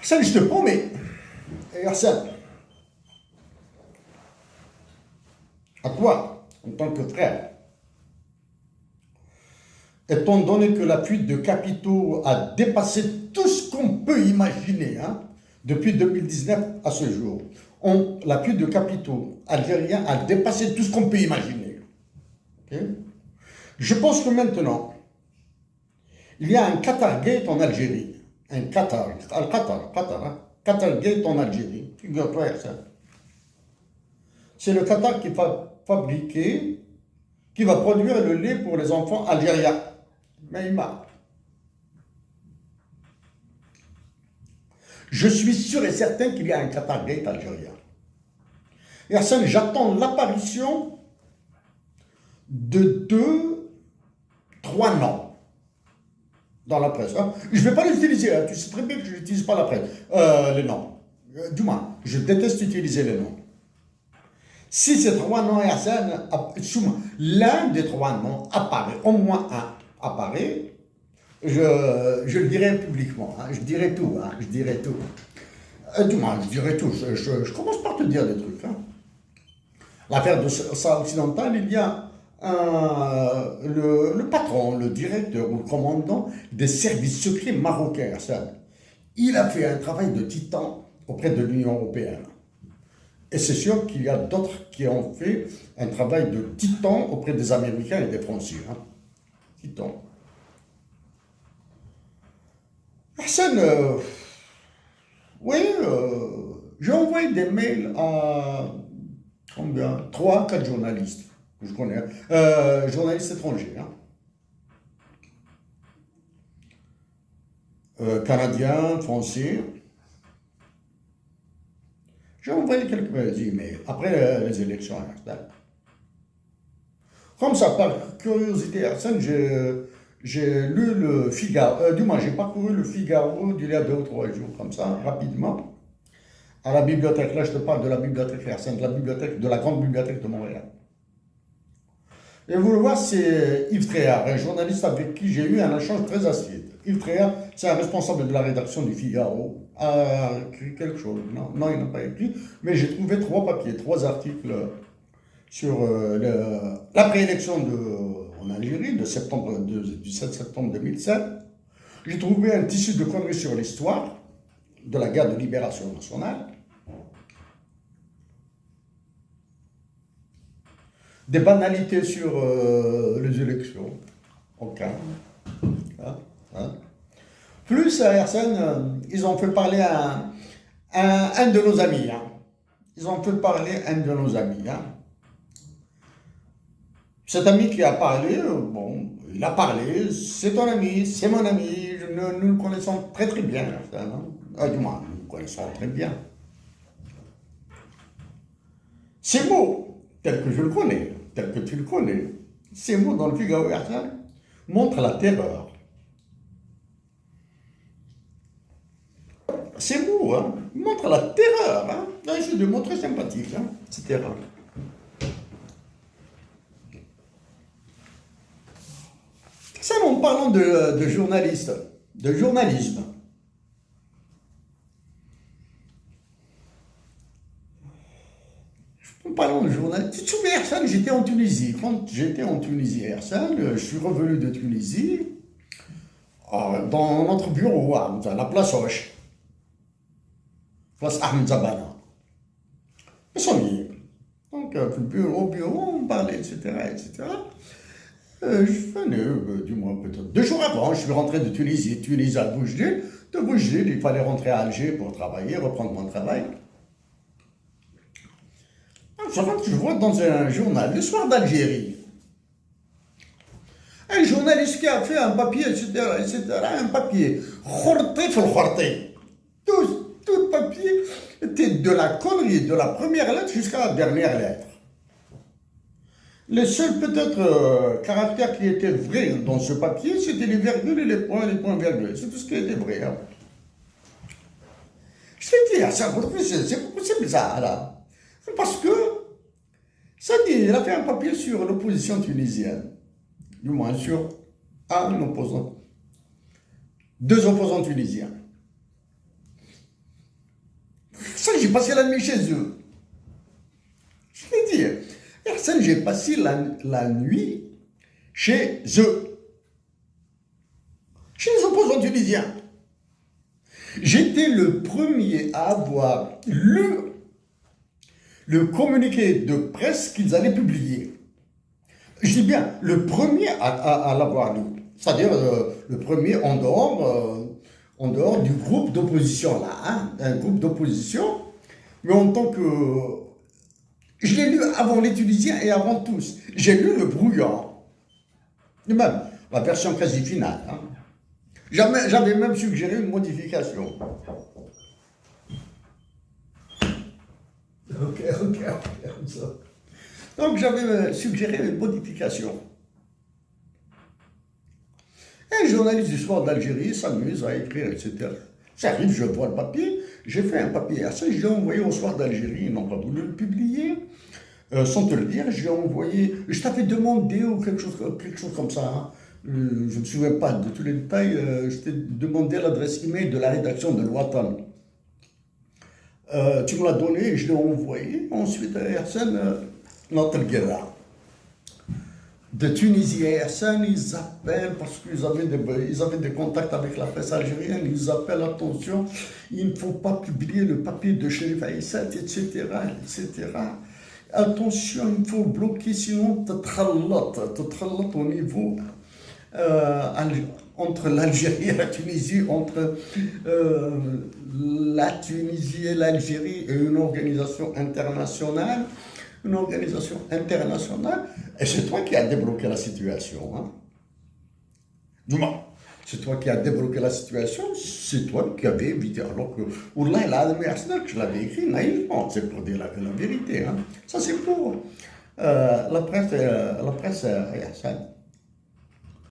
Hassan, je te promets, et Hassan, à toi, en tant que frère, étant donné que la fuite de capitaux a dépassé tout ce qu'on peut imaginer, hein, depuis 2019 à ce jour, la fuite de capitaux algériens a dépassé tout ce qu'on peut imaginer. Okay? Je pense que maintenant, il y a un Qatar Gate en Algérie. Un Qatar, hein? Qatar Gate en Algérie. Figure-toi ça. C'est le Qatar qui va fabriquer, qui va produire le lait pour les enfants algériens. Maïma. Je suis sûr et certain qu'il y a un Qatar Gate algérien. Et Hassan, j'attends l'apparition de 2, 3 noms dans la presse. Hein. Je ne vais pas les utiliser, hein. Tu sais très bien que je n'utilise pas la presse, les noms. Du moins, je déteste utiliser les noms. Si ces 3 noms, Hassan, l'un des 3 noms apparaît, au moins un apparaît, je le dirai publiquement, hein. Je dirai tout, hein. Je dirai tout. Du moins, je dirai tout. Je commence par te dire des trucs. Hein. L'affaire de ça occidental, il y a le patron, le directeur ou le commandant des services secrets marocains, ça. Il a fait un travail de titan auprès de l'Union européenne. Et c'est sûr qu'il y a d'autres qui ont fait un travail de titan auprès des Américains et des Français. Hein. Titan. Hassan, oui, j'ai envoyé des mails à combien 3, 4 journalistes que je connais, journalistes étrangers, hein. Canadiens, français. J'ai envoyé quelques emails après les élections. Comme ça, par curiosité, Hassan, j'ai lu le Figaro, du moins j'ai parcouru le Figaro d'il y a 2 ou 3 jours, comme ça, rapidement, à la bibliothèque. Là, je te parle de la bibliothèque Hassan, de la bibliothèque, de la grande bibliothèque de Montréal. Et vous le voyez, c'est Yves Tréhard, un journaliste avec qui j'ai eu un échange très acide. Yves Tréhard, c'est un responsable de la rédaction du Figaro, a écrit quelque chose. Non, il n'a pas écrit, mais j'ai trouvé 3 papiers, 3 articles sur la préélection en Algérie du 7 septembre 2007. J'ai trouvé un tissu de conneries sur l'histoire de la guerre de libération nationale. Des banalités sur les élections. Aucun. Hein. Plus, à Arsène, ils ont fait parler un de nos amis. Hein. Ils ont fait parler un de nos amis. Hein. Cet ami qui a parlé, bon, il a parlé, c'est ton ami, c'est mon ami, nous le connaissons très très bien. Hein. Du moins, nous le connaissons très bien. Ces mots, tels que je le connais, tel que tu le connais, ces mots dans le Figaro montrent la terreur. Ces mots hein, montrent la terreur. Hein. C'est des mots très sympathiques, hein, cette terreur. Ça, en parlant de journalistes, de journalisme. En parlant de journalisme, tu te souviens, Arsène, j'étais en Tunisie. Quand j'étais en Tunisie, Arsène, je suis revenu de Tunisie dans notre bureau, à la place Hoche, place Ahmed Zabana. Donc, au bureau, on parlait, etc., etc. Je venais, du moins peut-être 2 jours avant, je suis rentré de Tunisie. Tunisie à Boujdi. De Boujdi, il fallait rentrer à Alger pour travailler, reprendre mon travail. Je vois dans un journal, le soir d'Algérie, un journaliste qui a fait un papier, etc., un papier, tout papier était de la connerie, de la première lettre jusqu'à la dernière lettre. Les seuls peut-être caractères qui étaient vrais dans ce papier, c'était les virgules et les points virgules. C'est tout ce qui était vrai. Hein. Je te dis, c'est pas possible ça, là. Parce que, ça dit, il a fait un papier sur l'opposition tunisienne. Du moins sur un opposant. 2 opposants tunisiens. j'ai passé la nuit chez eux. Je l'ai dit. Personne, j'ai passé la nuit chez eux. Chez les opposants tunisiens. J'étais le premier à avoir lu le communiqué de presse qu'ils allaient publier. Je dis bien, le premier à l'avoir lu. C'est-à-dire le premier en dehors du groupe d'opposition là, hein, un groupe d'opposition, mais en tant que... Je l'ai lu avant les Tunisiens et avant tous. J'ai lu le brouillon, et même la version quasi finale. Hein. J'avais même suggéré une modification. Ok. Donc j'avais suggéré une modification. Un journaliste du Soir d'Algérie s'amuse à écrire, etc. Ça arrive, je vois le papier, j'ai fait un papier à ça, je l'ai envoyé au Soir d'Algérie, ils n'ont pas voulu le publier. Sans te le dire, j'ai envoyé, je t'avais demandé ou quelque chose comme ça. Hein. Je ne me souviens pas de tous les détails, je t'ai demandé l'adresse email de la rédaction de l'Ouatan. Tu me l'as donné et je l'ai envoyé. Ensuite, Hassan, notre guerre. De Tunisie et Hassan, ils appellent parce qu'ils avaient des contacts avec la presse algérienne. Ils appellent, attention, il ne faut pas publier le papier de Chérif Aïssat, etc. Attention, il faut bloquer, sinon tu te au niveau entre l'Algérie et la Tunisie, entre la Tunisie et l'Algérie et une organisation internationale. Et c'est toi qui as débloqué la situation. Hein? Dis-moi, c'est toi qui as débloqué la situation, c'est toi qui avais évité. Alors que, Wallah, que je l'avais écrit naïvement, c'est pour dire la vérité. Hein? Ça, c'est pour la presse Hassan.